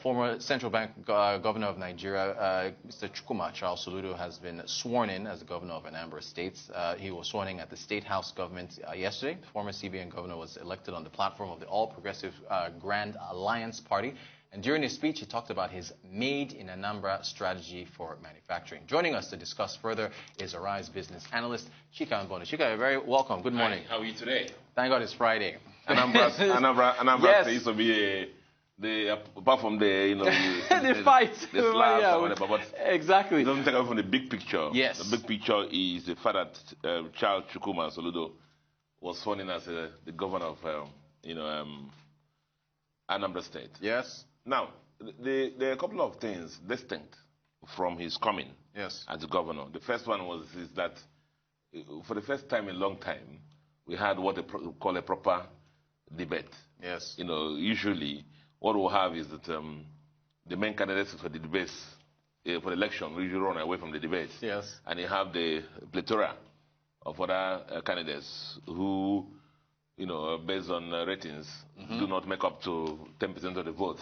Former Central Bank Governor of Nigeria, Mr. Chukwuma Charles Soludo, has been sworn in as the governor of Anambra State. He was sworn in at the State House government yesterday. The former CBN governor was elected on the platform of the All Progressive Grand Alliance Party. And during his speech, he talked about his Made in Anambra strategy for manufacturing. Joining us to discuss further is Arise business analyst, Chika Mbonu. Chika, you're very welcome. Good morning. Hi, how are you today? Thank God it's Friday. Anambra Yes. used to be apart from the, the fight. the slaps Yeah, or whatever, but exactly. it doesn't take away from the big picture. Yes. The big picture is the fact that Charles Chukwuma Soludo was sworn in as the governor of, Anambra State. Yes. Now, there are a couple of things distinct from his coming Yes. as the governor. The first one is that for the first time in a long time, we had what they call a proper debate. Yes. Usually what we'll have is that the main candidates for the debates, for the election, usually run away from the debates. Yes. And you have the plethora of other candidates who, based on ratings, do not make up to 10% of the vote.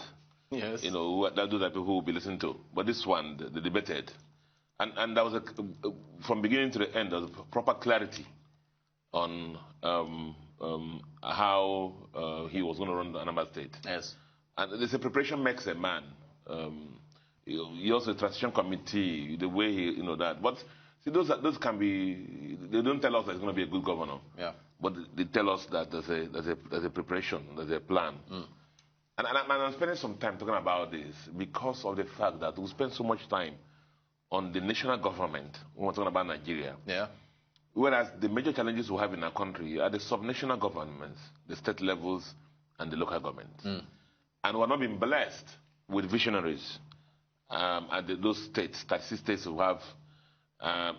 Yes. Those are people who will be listened to. But this one, they debated. And there was from beginning to the end, there was a proper clarity on how he was going to run the Anambra State. Yes. And they say preparation makes a man. He also a transition committee, the way he, that. But see, those can be. They don't tell us that he's going to be a good governor. Yeah. But they tell us that there's a preparation, there's a plan. And I'm spending some time talking about this because of the fact that we spend so much time on the national government when we're talking about Nigeria. Yeah. Whereas the major challenges we have in our country are the subnational governments, the state levels, and the local government. And we're not being blessed with visionaries at those states, 36 states we have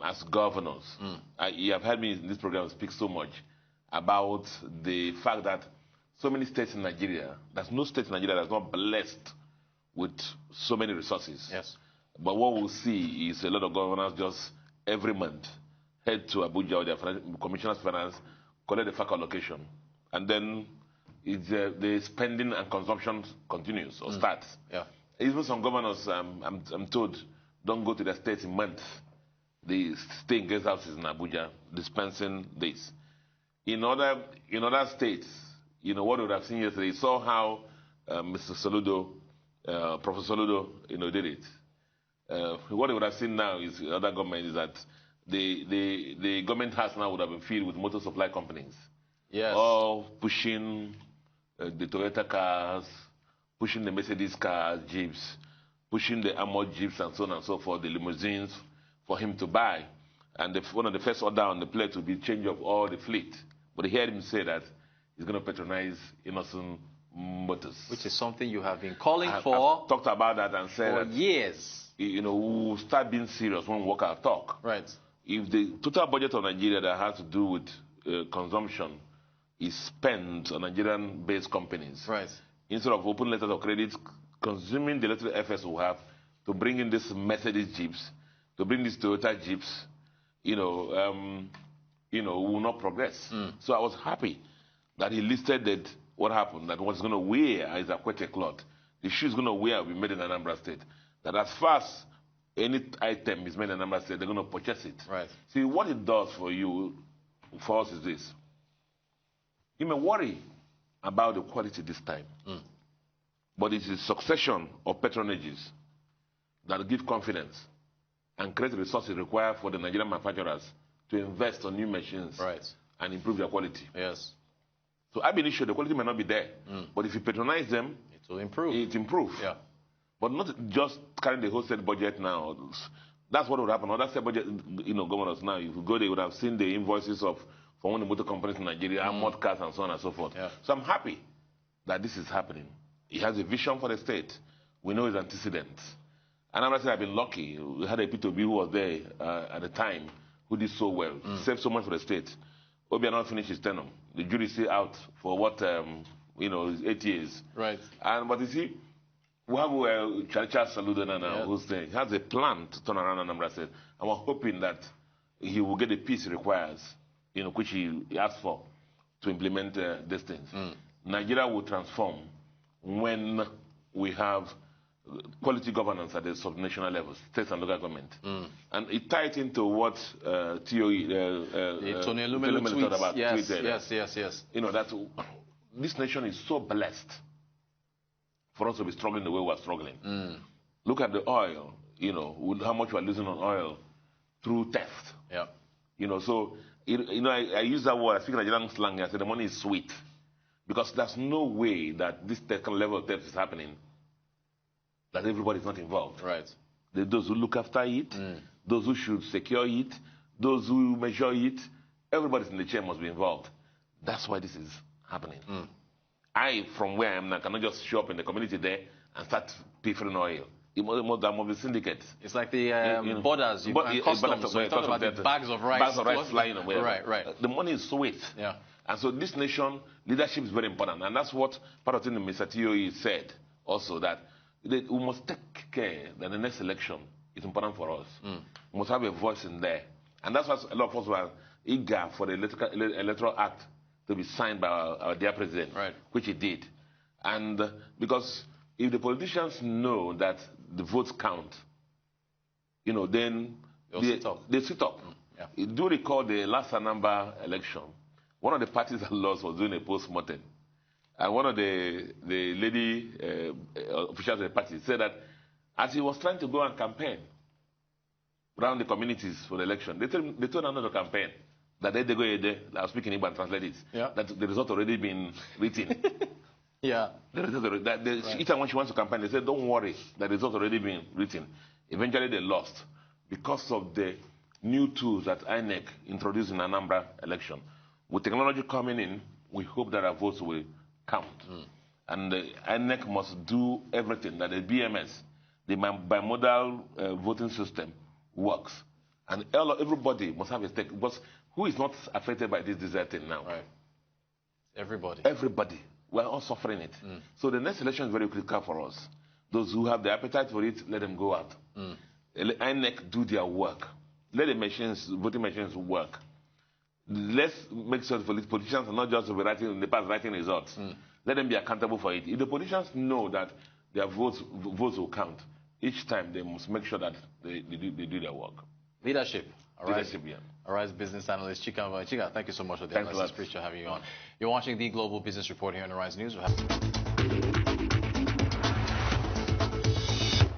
as governors. You have heard me in this program speak so much about the fact that so many states in Nigeria, there's no state in Nigeria that's not blessed with so many resources. Yes. But what we'll see is a lot of governors just every month head to Abuja or their commissioner's finance, collect the FAC allocation, and then the spending and consumption continues or starts. Yeah. Even some governors, I'm told, don't go to their states in months. They stay in guest houses in Abuja, dispensing this. In other states, what we would have seen yesterday, saw how Mr. Soludo, Professor Soludo, did it. What we would have seen now is other government is that the government house now would have been filled with motor supply companies. Yes. All pushing the Toyota cars, pushing the Mercedes cars, Jeeps, pushing the armored Jeeps and so on and so forth, the limousines for him to buy. And one of the first order on the plate would be change of all the fleet. But he heard him say that he's going to patronize innocent motors. Which is something you have been calling for. I've talked about that and said for that, years. We'll start being serious when we walk our talk. Right. If the total budget of Nigeria that has to do with consumption is spent on Nigerian-based companies, right, instead of open letters of credit, consuming the little efforts we have to bring in these Mercedes Jeeps, to bring these Toyota Jeeps, we will not progress. So I was happy that he listed what happened, that what's going to wear is aquatic cloth. The shoes going to wear will be made in Anambra State. That as fast any item is made in Anambra State, they're going to purchase it. Right. See, what it does for us is this. You may worry about the quality this time, but it's a succession of patronages that give confidence and create the resources required for the Nigerian manufacturers to invest on new machines, right, and improve their quality. Yes. So I've been sure the quality may not be there, but if you patronize them, it will improve. It improves. Yeah. But not just carrying the whole state budget now. That's what would happen. Other state budget, governors now, if you go, they would have seen the invoices for one of the motor companies in Nigeria, armored cars, and so on and so forth. Yeah. So I'm happy that this is happening. He has a vision for the state. We know his antecedents. And I'm I've been lucky. We had a P2B who was there at the time who did so well, saved so much for the state. Obiano finished his tenure. The jury is still out for what, 8 years. Right. But you see, we have Charles Soludo now, who's there. He has a plan to turn around Anambra State. And we're hoping that he will get the peace he requires, which he asked for to implement these things. Nigeria will transform when we have quality governance at the subnational levels, states and local government. And it tied into what TOE, Tony Elumelu thought about. Yes, tweeted. yes. You know, that this nation is so blessed for us to be struggling the way we're struggling. Look at the oil, you know, how much we're losing on oil through theft. Yeah. You know, so, you know, I use that word, I speak Nigerian slang, I say the money is sweet. Because there's no way that this level of theft is happening that everybody's not involved. Right. Those who look after it, those who should secure it, those who measure it, everybody's in the chain must be involved. That's why this is happening. I, from where I am now, cannot just show up in the community there and start pilfering oil. There must be syndicates. It's like the borders, and customs. So you talk about the bags of rice. Bags of rice flying away. Right. The money is sweet. Yeah. And so this nation, leadership is very important. And that's what part of the thing Mr. TOE said also, that we must take care that the next election is important for us. We must have a voice in there. And that's why a lot of us were eager for the Electoral Act to be signed by our dear president, which he did. And because if the politicians know that the votes count, you know, then they sit up. Yeah. Do recall the last Anambra election. One of the parties that lost was doing a post-mortem. And one of the lady officials of the party said that as he was trying to go and campaign around the communities for the election, they told another campaign that they go there, I'll speak in Igbo and translate it, that the result already been written. Yeah. The result already, each time when she wants to campaign, they said, don't worry, the result already been written. Eventually they lost because of the new tools that INEC introduced in Anambra election. With technology coming in, we hope that our votes will count. And the INEC must do everything that the BMS, the bimodal voting system, works. And everybody must have a stake. Because who is not affected by this deserting now? Right. Everybody. Everybody. We're all suffering it. So the next election is very critical for us. Those who have the appetite for it, let them go out. Let INEC do their work. Let the voting machines work. Let's make sure the politicians are not just writing results. Let them be accountable for it. If the politicians know that their votes will count, each time they must make sure that they do their work. Leadership. Leadership, yeah. Arise business analyst Chika, thank you so much for the analysis. Appreciate having you on. You're watching the Global Business Report here on Arise News.